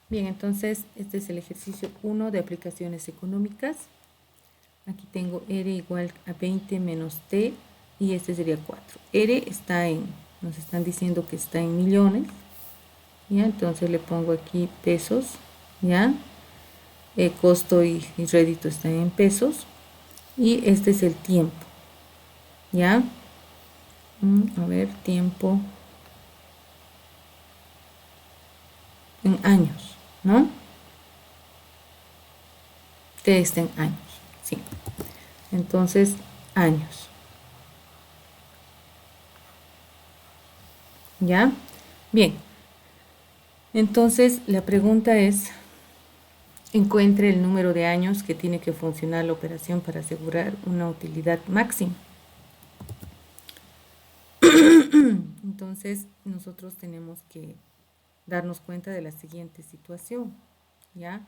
Bien, entonces este es el ejercicio 1 de aplicaciones económicas. Aquí tengo R igual a 20 menos T y este sería 4. R está nos están diciendo que está en millones. Ya, entonces le pongo aquí pesos, ya. Costo y rédito están en pesos. Y este es el tiempo, ya. A ver, tiempo en años, ¿no? Que está en años, sí. Entonces, años. ¿Ya? Bien. Entonces, la pregunta es, encuentre el número de años que tiene que funcionar la operación para asegurar una utilidad máxima. Entonces, nosotros tenemos que darnos cuenta de la siguiente situación, ¿ya?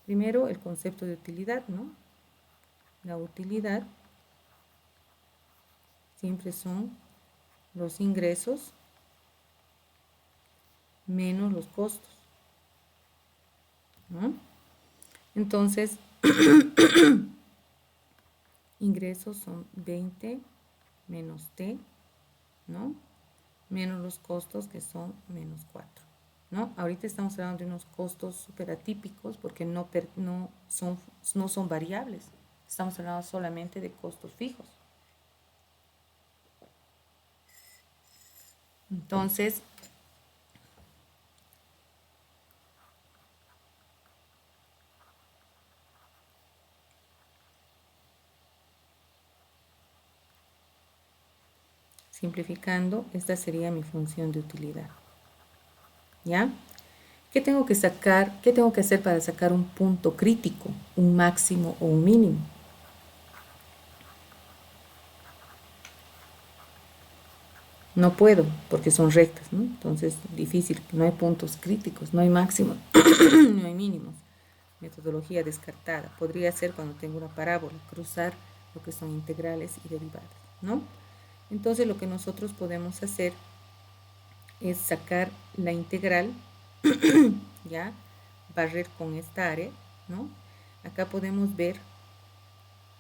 Primero, el concepto de utilidad, ¿no? La utilidad siempre son los ingresos menos los costos, ¿no? Entonces, ingresos son 20 menos T, ¿no? Menos los costos que son menos 4, ¿no? Ahorita estamos hablando de unos costos súper atípicos porque no son variables. Estamos hablando solamente de costos fijos. Entonces, simplificando, esta sería mi función de utilidad. ¿Ya? ¿Qué tengo que sacar? ¿Qué tengo que hacer para sacar un punto crítico, un máximo o un mínimo? No puedo porque son rectas, ¿no? Entonces, difícil, no hay puntos críticos, no hay máximos, no hay mínimos. Metodología descartada. Podría ser cuando tengo una parábola, cruzar lo que son integrales y derivadas, ¿no? Entonces, lo que nosotros podemos hacer es sacar la integral, ya, barrer con esta área, ¿no? Acá podemos ver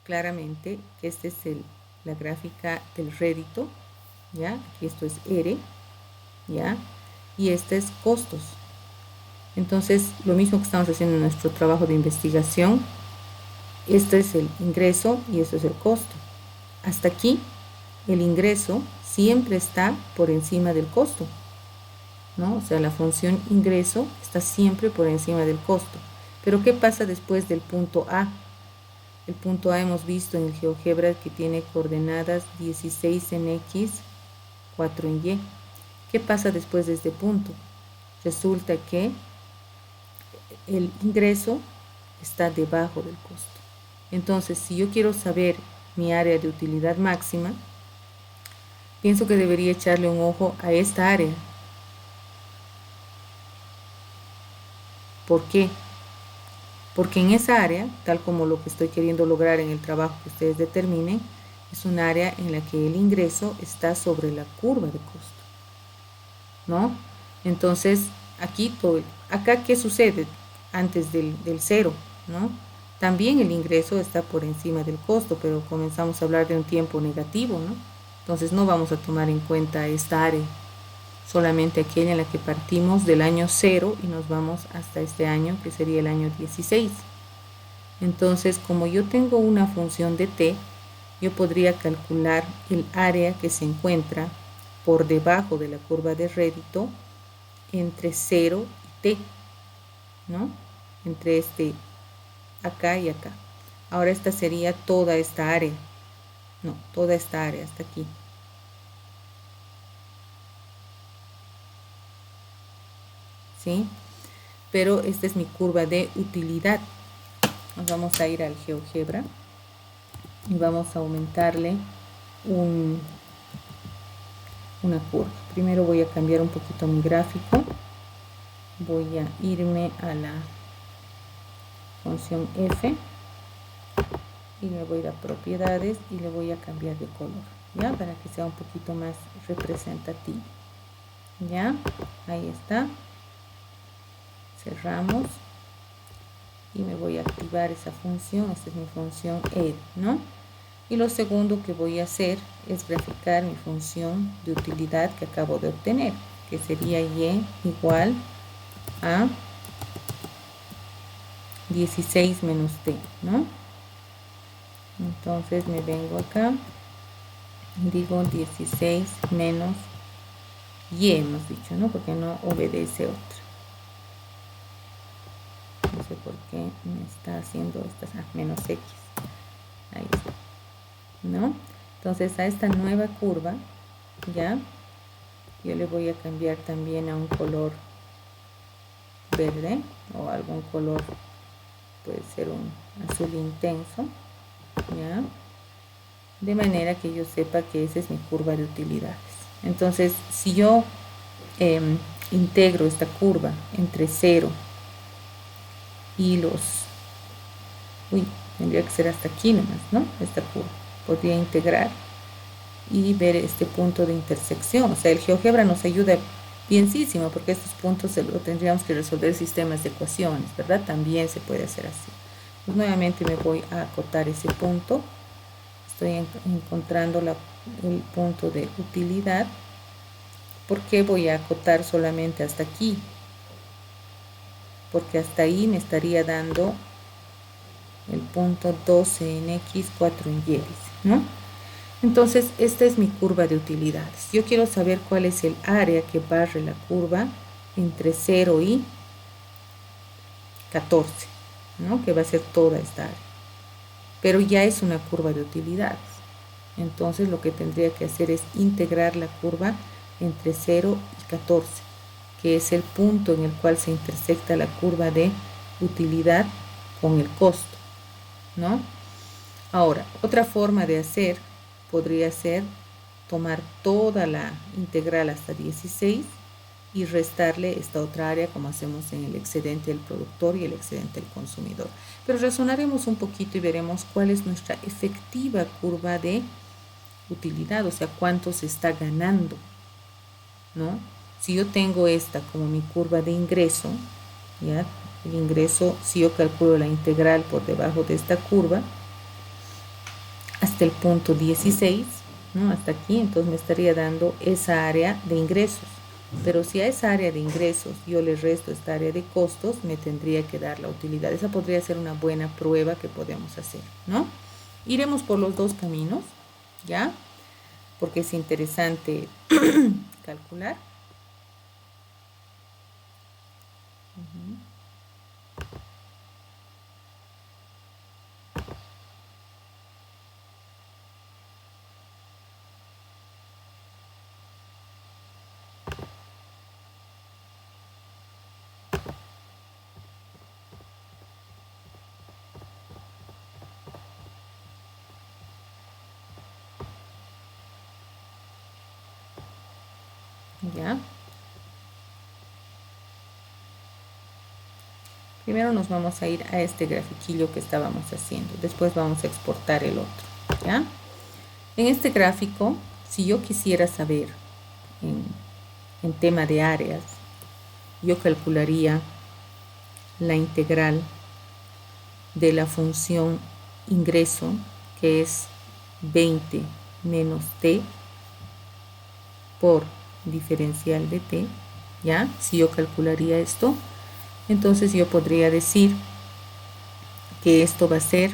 claramente que esta es la gráfica del rédito, ¿ya? Aquí esto es R, ¿ya? Y este es costos. Entonces, lo mismo que estamos haciendo en nuestro trabajo de investigación, este es el ingreso y esto es el costo. Hasta aquí, el ingreso siempre está por encima del costo, ¿no? O sea, la función ingreso está siempre por encima del costo. Pero, ¿qué pasa después del punto A? El punto A hemos visto en el GeoGebra que tiene coordenadas 16 en X, 4 en Y. ¿Qué pasa después de este punto? Resulta que el ingreso está debajo del costo. Entonces, si yo quiero saber mi área de utilidad máxima, pienso que debería echarle un ojo a esta área. ¿Por qué? Porque en esa área, tal como lo que estoy queriendo lograr en el trabajo que ustedes determinen, es un área en la que el ingreso está sobre la curva de costo, ¿no? Entonces, acá, ¿qué sucede antes del cero, ¿no? También el ingreso está por encima del costo, pero comenzamos a hablar de un tiempo negativo, ¿no? Entonces no vamos a tomar en cuenta esta área, solamente aquella en la que partimos del año 0 y nos vamos hasta este año, que sería el año 16. Entonces, como yo tengo una función de t, yo podría calcular el área que se encuentra por debajo de la curva de rédito entre 0 y t, ¿no? Entre acá y acá. Ahora esta sería toda esta área. No, toda esta área hasta aquí. ¿Sí? Pero esta es mi curva de utilidad. Nos vamos a ir al GeoGebra y vamos a aumentarle una curva. Primero voy a cambiar un poquito mi gráfico. Voy a irme a la función F y me voy a ir a propiedades y le voy a cambiar de color, ¿ya? Para que sea un poquito más representativo. ¿Ya? Ahí está. Cerramos. Y me voy a activar esa función. Esta es mi función add, ¿no? Y lo segundo que voy a hacer es graficar mi función de utilidad que acabo de obtener, que sería y igual a 16 menos t, ¿no? Entonces me vengo acá, digo 16 menos y, hemos dicho, ¿no? Porque no obedece otra. No sé por qué me está haciendo estas, menos x. Ahí está, ¿no? Entonces a esta nueva curva, ya, yo le voy a cambiar también a un color verde o algún color, puede ser un azul intenso, ya, de manera que yo sepa que esa es mi curva de utilidades. Entonces, si yo integro esta curva entre 0 y tendría que ser hasta aquí nomás, ¿no? Esta curva, podría integrar y ver este punto de intersección. O sea, el GeoGebra nos ayuda bienísimo porque estos puntos lo tendríamos que resolver sistemas de ecuaciones, ¿verdad? También se puede hacer así. Pues nuevamente me voy a acotar ese punto. Estoy encontrando el punto de utilidad. ¿Por qué voy a acotar solamente hasta aquí? Porque hasta ahí me estaría dando el punto 12 en X, 4 en Y, ¿no? Entonces, esta es mi curva de utilidades. Yo quiero saber cuál es el área que barre la curva entre 0 y 14, ¿no? Que va a ser toda esta área. Pero ya es una curva de utilidades. Entonces, lo que tendría que hacer es integrar la curva entre 0 y 14, que es el punto en el cual se intersecta la curva de utilidad con el costo, ¿no? Ahora, otra forma de hacer podría ser tomar toda la integral hasta 16 y restarle esta otra área como hacemos en el excedente del productor y el excedente del consumidor. Pero razonaremos un poquito y veremos cuál es nuestra efectiva curva de utilidad, o sea, cuánto se está ganando, ¿no? Si yo tengo esta como mi curva de ingreso, ¿ya? El ingreso, si yo calculo la integral por debajo de esta curva, hasta el punto 16, ¿no? Hasta aquí, entonces me estaría dando esa área de ingresos. Pero si a esa área de ingresos yo le resto esta área de costos, me tendría que dar la utilidad. Esa podría ser una buena prueba que podemos hacer, ¿no? Iremos por los dos caminos, ¿ya? Porque es interesante calcular. ¿Ya? Primero nos vamos a ir a este grafiquillo que estábamos haciendo. Después vamos a exportar el otro, ¿ya? En este gráfico, si yo quisiera saber en tema de áreas, yo calcularía la integral de la función ingreso, que es 20 menos t por diferencial de t, ¿ya? Si yo calcularía esto, entonces yo podría decir que esto va a ser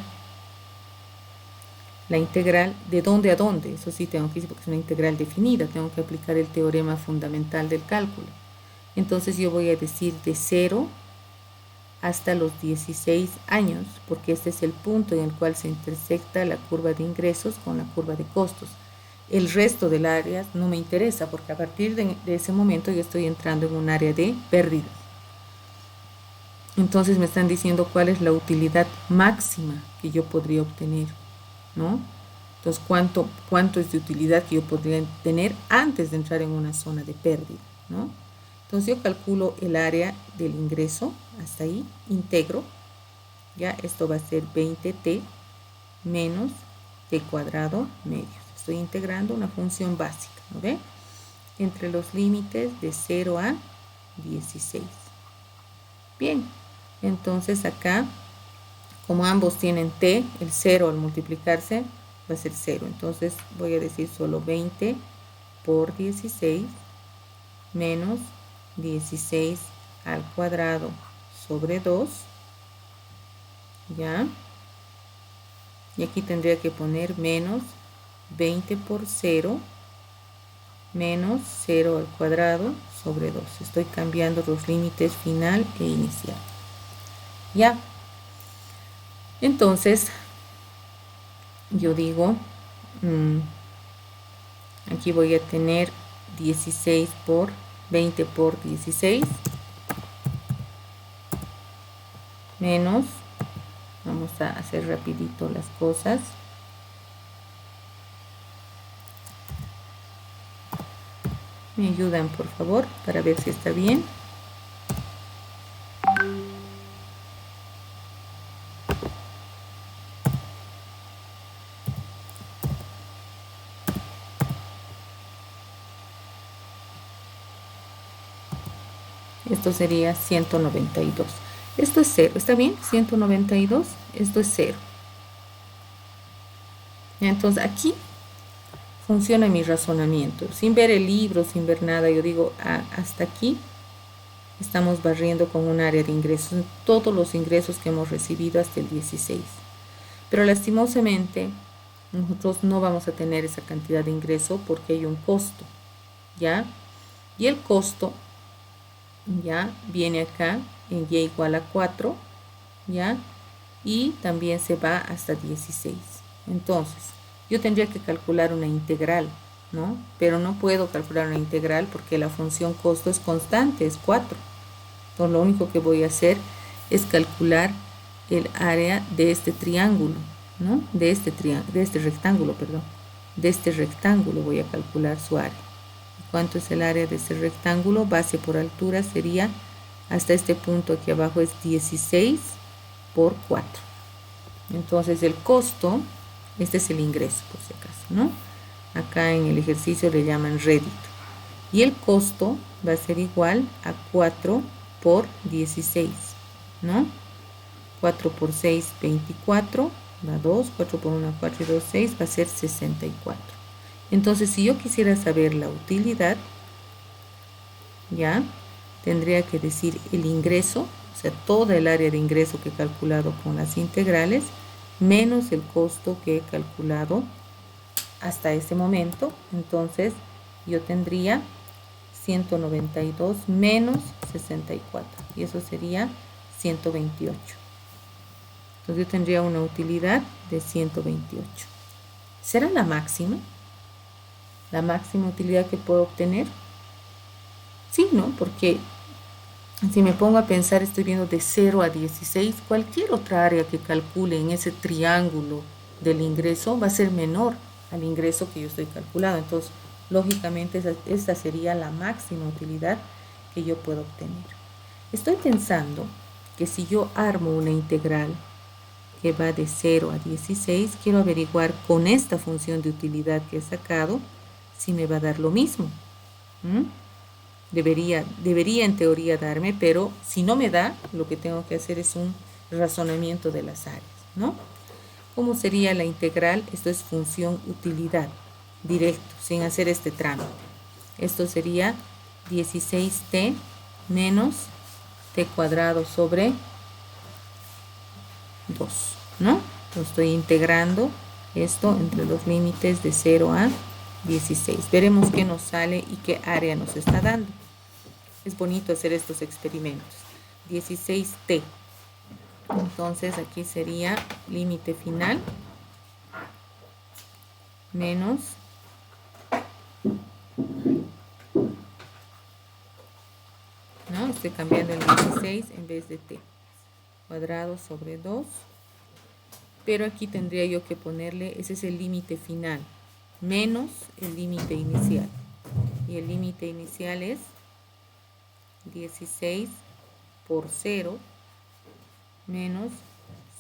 la integral de dónde a dónde. Eso sí tengo que decir porque es una integral definida, tengo que aplicar el teorema fundamental del cálculo. Entonces yo voy a decir de 0 hasta los 16 años, porque este es el punto en el cual se intersecta la curva de ingresos con la curva de costos. El resto del área no me interesa, porque a partir de ese momento yo estoy entrando en un área de pérdidas. Entonces me están diciendo cuál es la utilidad máxima que yo podría obtener, ¿no? Entonces, ¿cuánto es de utilidad que yo podría tener antes de entrar en una zona de pérdida, ¿no? Entonces yo calculo el área del ingreso, hasta ahí, integro, ya esto va a ser 20t menos t cuadrado medios. Estoy integrando una función básica, ¿no ve? Entre los límites de 0 a 16. Bien, entonces acá, como ambos tienen t, el 0 al multiplicarse va a ser 0. Entonces voy a decir solo 20 por 16 menos 16 al cuadrado sobre 2, ¿ya? Y aquí tendría que poner menos 20 por 0 menos 0 al cuadrado sobre 2. Estoy cambiando los límites final e inicial. ¿Ya? Entonces, yo digo, aquí voy a tener 16 por 20 por 16 menos, vamos a hacer rapidito las cosas, me ayudan por favor para ver si está bien. Esto sería 192. Esto es 0, ¿está bien? 192, esto es 0. Entonces aquí funciona mi razonamiento. Sin ver el libro, sin ver nada, yo digo, hasta aquí estamos barriendo con un área de ingresos, todos los ingresos que hemos recibido hasta el 16. Pero lastimosamente, nosotros no vamos a tener esa cantidad de ingreso porque hay un costo, ¿ya? Y el costo, ¿ya? Viene acá en y igual a 4, ¿ya? Y también se va hasta 16. Entonces, yo tendría que calcular una integral, ¿no? Pero no puedo calcular una integral porque la función costo es constante, es 4. Entonces, lo único que voy a hacer es calcular el área de este triángulo, ¿no? De este rectángulo, perdón. De este rectángulo voy a calcular su área. ¿Cuánto es el área de este rectángulo? Base por altura sería, hasta este punto aquí abajo es 16 por 4. Entonces el costo, este es el ingreso por si acaso, ¿no? Acá en el ejercicio le llaman rédito. Y el costo va a ser igual a 4 por 16, ¿no? 4 por 6, 24, da 2, 4 por 1, 4 y 2, 6, va a ser 64. Entonces, si yo quisiera saber la utilidad, ya, tendría que decir el ingreso, o sea, toda el área de ingreso que he calculado con las integrales, menos el costo que he calculado hasta ese momento. Entonces, yo tendría 192 menos 64, y eso sería 128. Entonces, yo tendría una utilidad de 128. ¿Será la máxima? ¿La máxima utilidad que puedo obtener? Sí, ¿no? Porque si me pongo a pensar, estoy viendo de 0 a 16, cualquier otra área que calcule en ese triángulo del ingreso va a ser menor al ingreso que yo estoy calculando. Entonces, lógicamente, esa sería la máxima utilidad que yo puedo obtener. Estoy pensando que si yo armo una integral que va de 0 a 16, quiero averiguar con esta función de utilidad que he sacado si me va a dar lo mismo. Debería en teoría darme, pero si no me da, lo que tengo que hacer es un razonamiento de las áreas, ¿no? ¿Cómo sería la integral? Esto es función utilidad, directo, sin hacer este trámite. Esto sería 16t menos t cuadrado sobre 2, ¿no? Entonces estoy integrando esto entre los límites de 0 a 16. Veremos qué nos sale y qué área nos está dando. Es bonito hacer estos experimentos. 16t. Entonces aquí sería límite final menos ¿no? Estoy cambiando el 16 en vez de t cuadrado sobre 2. Pero aquí tendría yo que ponerle, ese es el límite final, menos el límite inicial. Y el límite inicial es 16 por 0 menos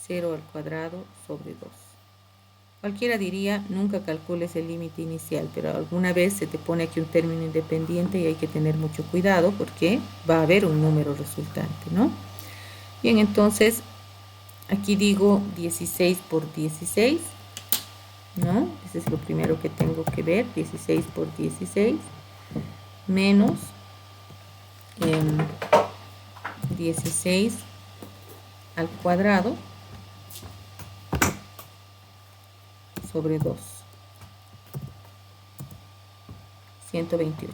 0 al cuadrado sobre 2. Cualquiera diría, nunca calcules el límite inicial, pero alguna vez se te pone aquí un término independiente y hay que tener mucho cuidado porque va a haber un número resultante, ¿no? Bien, entonces aquí digo 16 por 16, ¿no? Ese es lo primero que tengo que ver, 16 por 16, menos 16 al cuadrado sobre 2, 128.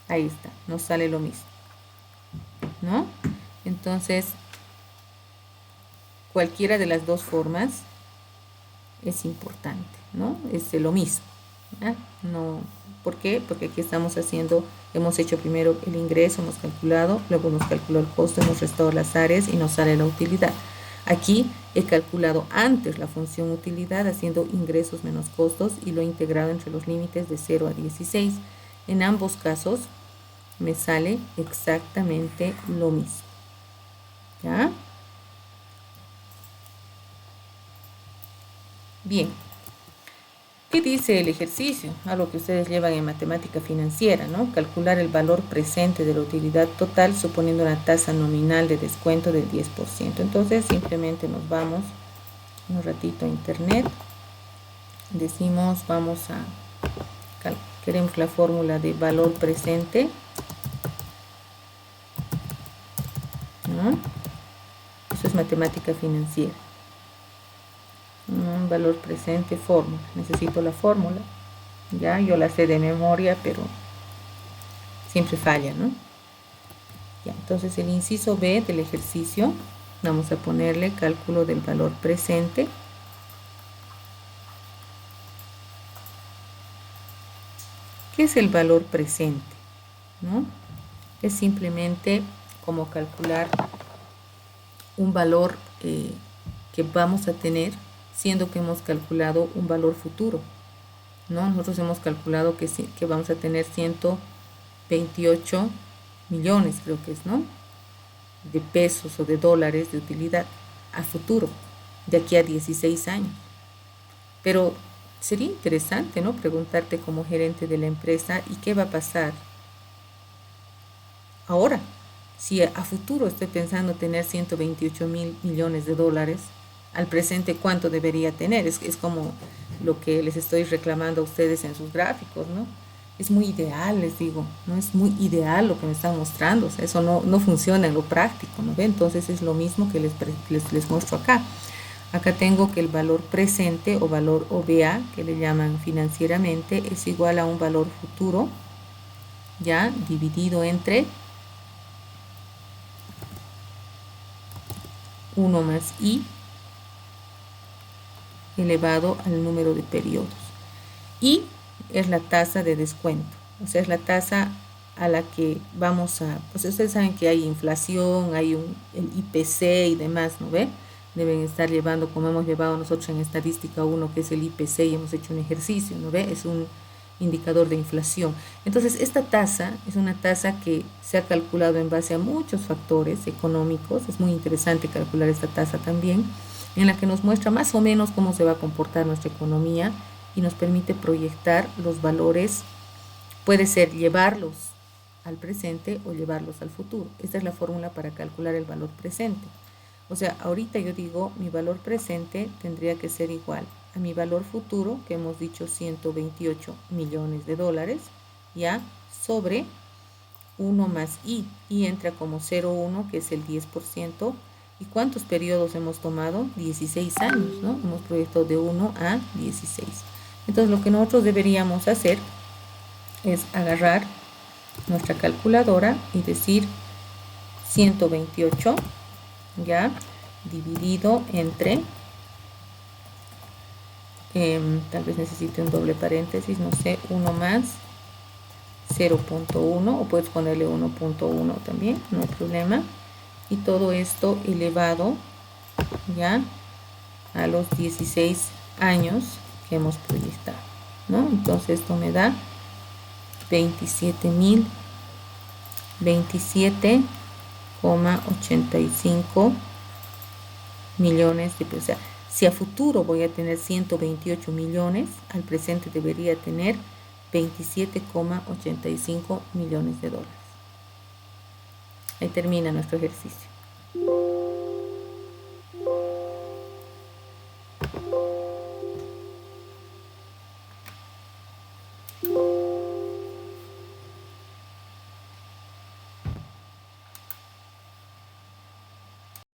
Ahí está, nos sale lo mismo, ¿no? Entonces, cualquiera de las dos formas es importante, ¿no? Es lo mismo, ¿ya? No, ¿por qué? Porque aquí estamos haciendo, hemos hecho primero el ingreso, hemos calculado, luego hemos calculado el costo, hemos restado las áreas y nos sale la utilidad. Aquí he calculado antes la función utilidad haciendo ingresos menos costos y lo he integrado entre los límites de 0 a 16. En ambos casos me sale exactamente lo mismo, ¿ya? Bien, ¿qué dice el ejercicio? Algo que ustedes llevan en matemática financiera, ¿no? Calcular el valor presente de la utilidad total suponiendo una tasa nominal de descuento del 10%. Entonces simplemente nos vamos un ratito a internet, decimos queremos la fórmula de valor presente, ¿no? Eso es matemática financiera. Valor presente, fórmula. Necesito la fórmula. Ya, yo la sé de memoria, pero siempre falla, ¿no? Ya, entonces el inciso B del ejercicio, vamos a ponerle cálculo del valor presente. ¿Qué es el valor presente? ¿No? Es simplemente como calcular un valor que vamos a tener, siendo que hemos calculado un valor futuro, ¿no? Nosotros hemos calculado que vamos a tener 128 millones, creo que es, ¿no? De pesos o de dólares de utilidad a futuro, de aquí a 16 años. Pero sería interesante, ¿no? Preguntarte como gerente de la empresa, ¿y qué va a pasar ahora? Si a futuro estoy pensando tener 128 mil millones de dólares, al presente, ¿cuánto debería tener? Es como lo que les estoy reclamando a ustedes en sus gráficos, ¿no? Es muy ideal, les digo, ¿no? Es muy ideal lo que me están mostrando, o sea, eso no funciona en lo práctico, ¿no ve? Entonces es lo mismo que les muestro acá. Acá tengo que el valor presente o valor OVA, que le llaman financieramente, es igual a un valor futuro, ya, dividido entre 1 más I elevado al número de periodos. Y es la tasa de descuento, o sea, es la tasa a la que vamos a, pues ustedes saben que hay inflación, hay el IPC y demás, ¿no ve? Deben estar llevando, como hemos llevado nosotros en estadística 1, que es el IPC, y hemos hecho un ejercicio, ¿no ve? Es un indicador de inflación. Entonces, esta tasa es una tasa que se ha calculado en base a muchos factores económicos. Es muy interesante calcular esta tasa también, en la que nos muestra más o menos cómo se va a comportar nuestra economía y nos permite proyectar los valores. Puede ser llevarlos al presente o llevarlos al futuro. Esta es la fórmula para calcular el valor presente. O sea, ahorita yo digo, mi valor presente tendría que ser igual a mi valor futuro, que hemos dicho 128 millones de dólares, ya, sobre 1 más I. I entra como 0,1, que es el 10%. ¿Y cuántos periodos hemos tomado? 16 años, ¿no? Hemos proyectado de 1 a 16. Entonces, lo que nosotros deberíamos hacer es agarrar nuestra calculadora y decir 128, ya, dividido entre, tal vez necesite un doble paréntesis, no sé, 1 más 0.1, o puedes ponerle 1.1 también, no hay problema. Y todo esto elevado, ya, a los 16 años que hemos proyectado, ¿no? Entonces esto me da 27,85 millones de pesos. O sea, si a futuro voy a tener 128 millones, al presente debería tener 27,85 millones de dólares. Ahí termina nuestro ejercicio.